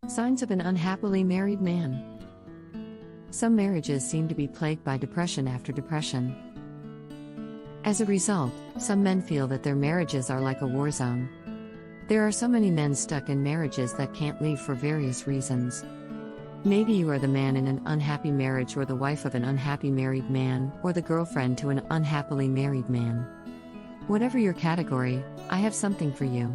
Signs of an unhappily married man. Some marriages seem to be plagued by depression after depression. As a result, some men feel that their marriages are like a war zone. There are so many men stuck in marriages that can't leave for various reasons. Maybe you are the man in an unhappy marriage, or the wife of an unhappy married man, or the girlfriend to an unhappily married man. Whatever your category, I have something for you.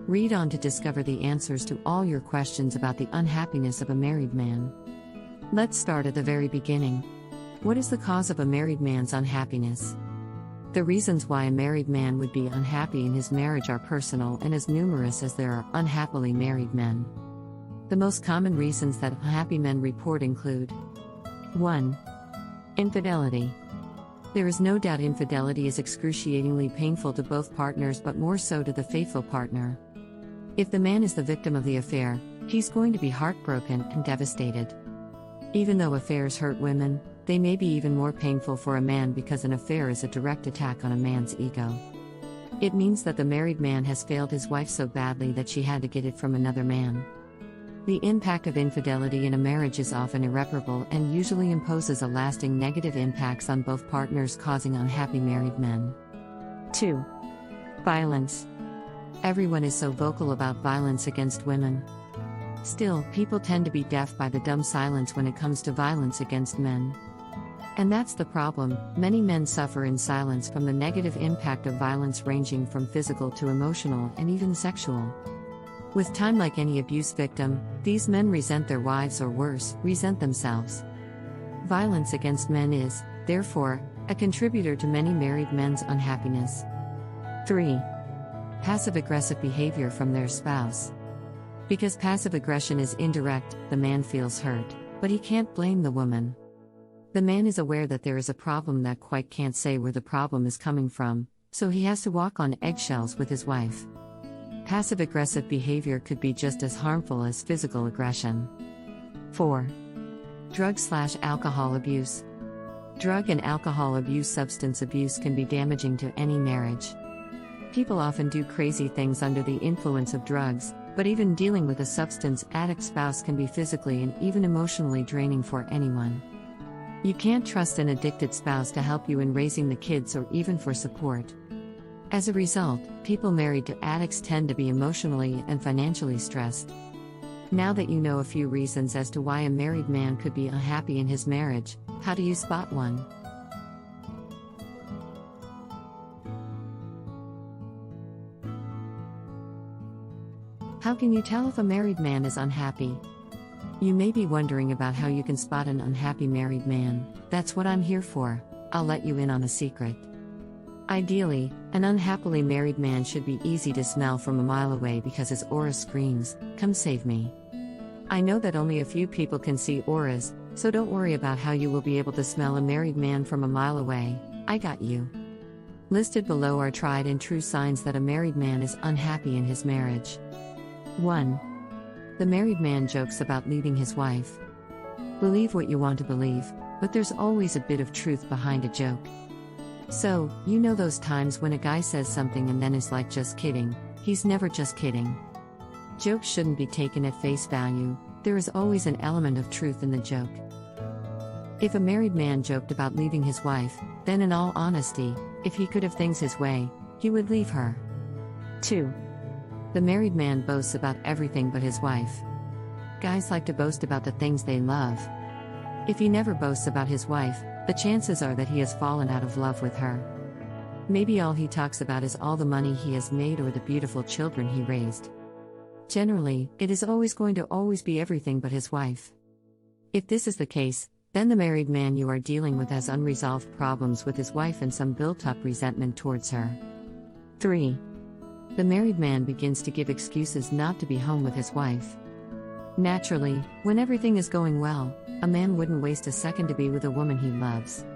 Read on to discover the answers to all your questions about the unhappiness of a married man. Let's start at the very beginning. What is the cause of a married man's unhappiness? The reasons why a married man would be unhappy in his marriage are personal and as numerous as there are unhappily married men. The most common reasons that unhappy men report include 1. Infidelity. There is no doubt infidelity is excruciatingly painful to both partners, but more so to the faithful partner. If the man is the victim of the affair, he's going to be heartbroken and devastated. Even though affairs hurt women, they may be even more painful for a man because an affair is a direct attack on a man's ego. It means that the married man has failed his wife so badly that she had to get it from another man. The impact of infidelity in a marriage is often irreparable and usually imposes a lasting negative impacts on both partners, causing unhappy married men. 2. Violence. Everyone is so vocal about violence against women. Still, people tend to be deaf by the dumb silence when it comes to violence against men. And that's the problem. Many men suffer in silence from the negative impact of violence, ranging from physical to emotional and even sexual. With time, like any abuse victim, these men resent their wives, or worse, resent themselves. Violence against men is, therefore, a contributor to many married men's unhappiness. 3. Passive-aggressive behavior from their spouse. Because passive aggression is indirect, the man feels hurt, but he can't blame the woman. The man is aware that there is a problem that quite can't say where the problem is coming from, so he has to walk on eggshells with his wife. Passive-aggressive behavior could be just as harmful as physical aggression. 4. Drug/alcohol abuse. Drug and alcohol abuse, substance abuse, can be damaging to any marriage. People often do crazy things under the influence of drugs, but even dealing with a substance addict spouse can be physically and even emotionally draining for anyone. You can't trust an addicted spouse to help you in raising the kids or even for support. As a result, people married to addicts tend to be emotionally and financially stressed. Now that you know a few reasons as to why a married man could be unhappy in his marriage, how do you spot one? How can you tell if a married man is unhappy? You may be wondering about how you can spot an unhappy married man. That's what I'm here for. I'll let you in on a secret. Ideally, an unhappily married man should be easy to smell from a mile away because his aura screams, "Come save me." I know that only a few people can see auras, so don't worry about how you will be able to smell a married man from a mile away. I got you. Listed below are tried and true signs that a married man is unhappy in his marriage. 1. The married man jokes about leaving his wife. Believe what you want to believe, but there's always a bit of truth behind a joke. So, you know those times when a guy says something and then is like, "Just kidding." He's never just kidding. Jokes shouldn't be taken at face value. There is always an element of truth in the joke. If a married man joked about leaving his wife, then in all honesty, if he could have things his way, he would leave her. 2. The married man boasts about everything but his wife. Guys like to boast about the things they love. If he never boasts about his wife, the chances are that he has fallen out of love with her. Maybe all he talks about is all the money he has made or the beautiful children he raised. Generally, it is always going to be everything but his wife. If this is the case, then the married man you are dealing with has unresolved problems with his wife and some built-up resentment towards her. 3. The married man begins to give excuses not to be home with his wife. Naturally, when everything is going well, a man wouldn't waste a second to be with a woman he loves.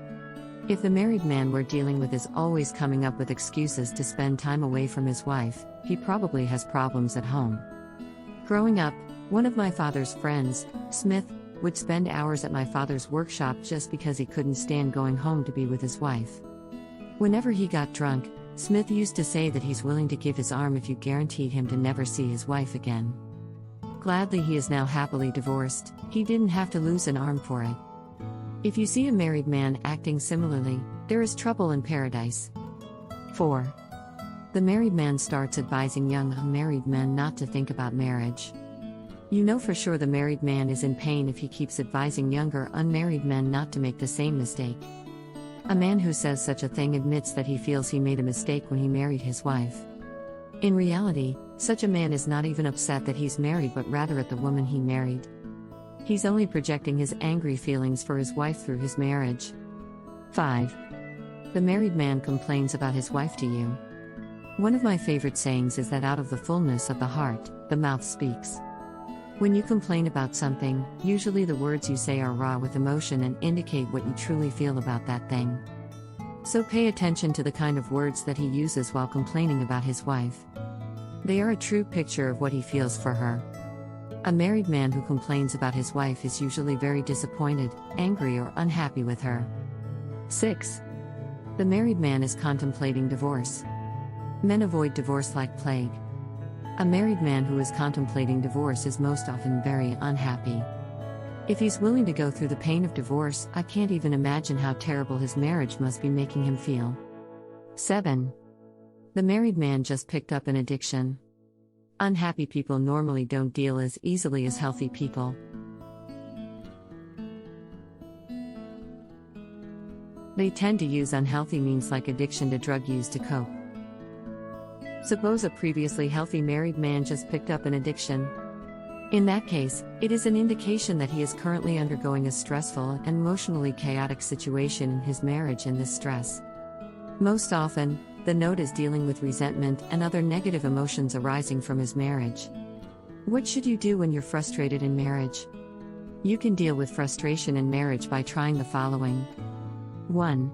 If the married man we're dealing with is always coming up with excuses to spend time away from his wife, he probably has problems at home. Growing up, one of my father's friends, Smith, would spend hours at my father's workshop just because he couldn't stand going home to be with his wife. Whenever he got drunk, Smith used to say that he's willing to give his arm if you guaranteed him to never see his wife again. gladly he is now happily divorced, he didn't have to lose an arm for it. If you see a married man acting similarly, there is trouble in paradise. 4. The married man starts advising young unmarried men not to think about marriage. You know for sure the married man is in pain if he keeps advising younger unmarried men not to make the same mistake. A man who says such a thing admits that he feels he made a mistake when he married his wife. In reality, such a man is not even upset that he's married but rather at the woman he married. He's only projecting his angry feelings for his wife through his marriage. 5. The married man complains about his wife to you. One of my favorite sayings is that out of the fullness of the heart, the mouth speaks. When you complain about something, usually the words you say are raw with emotion and indicate what you truly feel about that thing. So pay attention to the kind of words that he uses while complaining about his wife. They are a true picture of what he feels for her. A married man who complains about his wife is usually very disappointed, angry, or unhappy with her. 6. The married man is contemplating divorce. Men avoid divorce like plague. A married man who is contemplating divorce is most often very unhappy. If he's willing to go through the pain of divorce, I can't even imagine how terrible his marriage must be making him feel. 7. The married man just picked up an addiction. Unhappy people normally don't deal as easily as healthy people. They tend to use unhealthy means like addiction to drug use to cope. Suppose a previously healthy married man just picked up an addiction. In that case, it is an indication that he is currently undergoing a stressful and emotionally chaotic situation in his marriage, and this stress. Most often, the note is dealing with resentment and other negative emotions arising from his marriage. What should you do when you're frustrated in marriage? You can deal with frustration in marriage by trying the following. 1.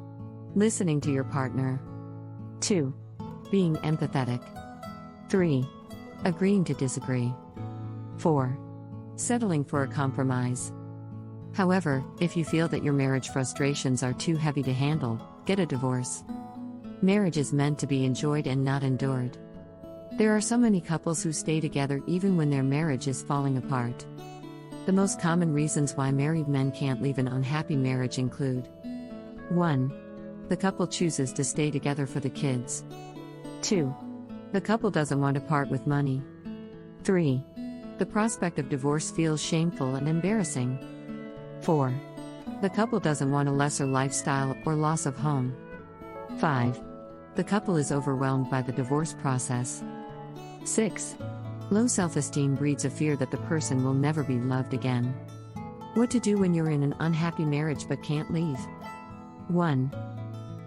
Listening to your partner. 2. Being empathetic. 3. Agreeing to disagree. 4. Settling for a compromise. However, if you feel that your marriage frustrations are too heavy to handle, get a divorce. Marriage is meant to be enjoyed and not endured. There are so many couples who stay together even when their marriage is falling apart. The most common reasons why married men can't leave an unhappy marriage include: 1. The couple chooses to stay together for the kids. 2. The couple doesn't want to part with money. 3. The prospect of divorce feels shameful and embarrassing. 4. The couple doesn't want a lesser lifestyle or loss of home. 5. The couple is overwhelmed by the divorce process. 6. Low self-esteem breeds a fear that the person will never be loved again. What to do when you're in an unhappy marriage but can't leave? 1.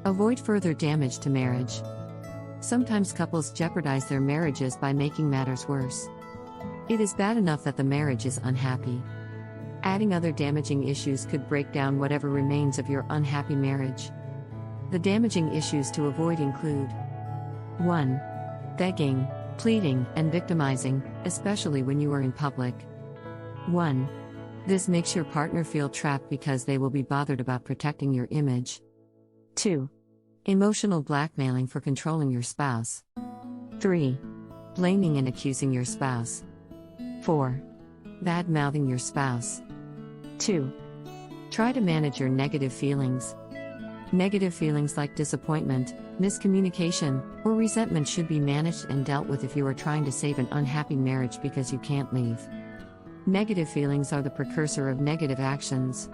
Avoid further damage to marriage. Sometimes couples jeopardize their marriages by making matters worse. It is bad enough that the marriage is unhappy. Adding other damaging issues could break down whatever remains of your unhappy marriage. The damaging issues to avoid include: 1. Begging, pleading, and victimizing, especially when you are in public. 1. This makes your partner feel trapped because they will be bothered about protecting your image. 2. Emotional blackmailing for controlling your spouse. 3. Blaming and accusing your spouse. 4. Bad-mouthing your spouse. 2. Try to manage your negative feelings. Negative feelings like disappointment, miscommunication, or resentment should be managed and dealt with if you are trying to save an unhappy marriage because you can't leave. Negative feelings are the precursor of negative actions.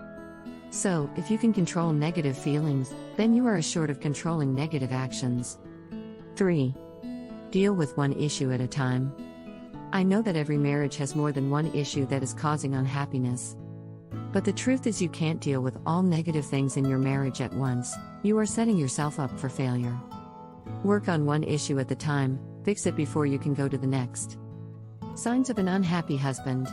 So, if you can control negative feelings, then you are assured of controlling negative actions. 3. Deal with one issue at a time. I know that every marriage has more than one issue that is causing unhappiness. But the truth is you can't deal with all negative things in your marriage at once. You are setting yourself up for failure. Work on one issue at the time, fix it before you can go to the next. Signs of an unhappy husband.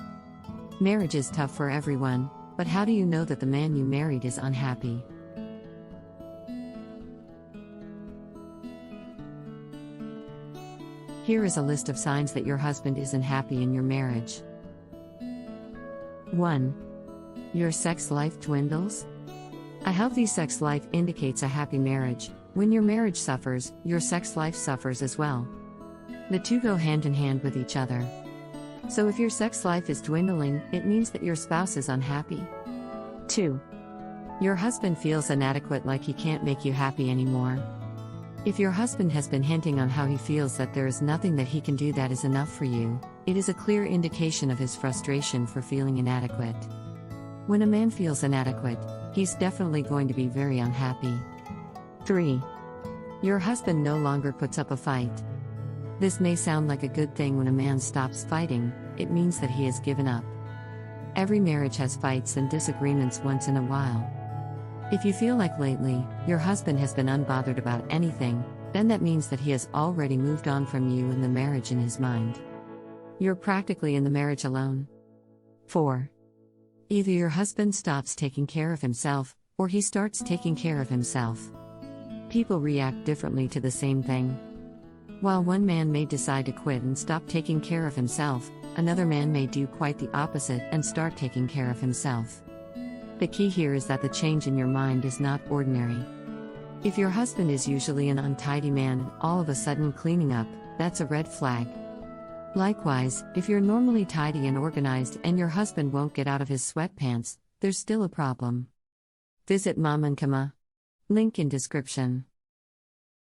Marriage is tough for everyone, but how do you know that the man you married is unhappy? Here is a list of signs that your husband isn't happy in your marriage. 1. Your sex life dwindles. A healthy sex life indicates a happy marriage. When your marriage suffers, your sex life suffers as well. The two go hand in hand with each other. So if your sex life is dwindling, it means that your spouse is unhappy. 2. Your husband feels inadequate, like he can't make you happy anymore. If your husband has been hinting on how he feels that there is nothing that he can do that is enough for you, it is a clear indication of his frustration for feeling inadequate. When a man feels inadequate, he's definitely going to be very unhappy. 3. Your husband no longer puts up a fight. This may sound like a good thing. When a man stops fighting, it means that he has given up. Every marriage has fights and disagreements once in a while. If you feel like lately, your husband has been unbothered about anything, then that means that he has already moved on from you and the marriage in his mind. You're practically in the marriage alone. 4. Either your husband stops taking care of himself, or he starts taking care of himself. People react differently to the same thing. While one man may decide to quit and stop taking care of himself, another man may do quite the opposite and start taking care of himself. The key here is that the change in your mind is not ordinary. If your husband is usually an untidy man and all of a sudden cleaning up, that's a red flag. Likewise, if you're normally tidy and organized and your husband won't get out of his sweatpants, there's still a problem. Visit Mom Nkima. Link in description.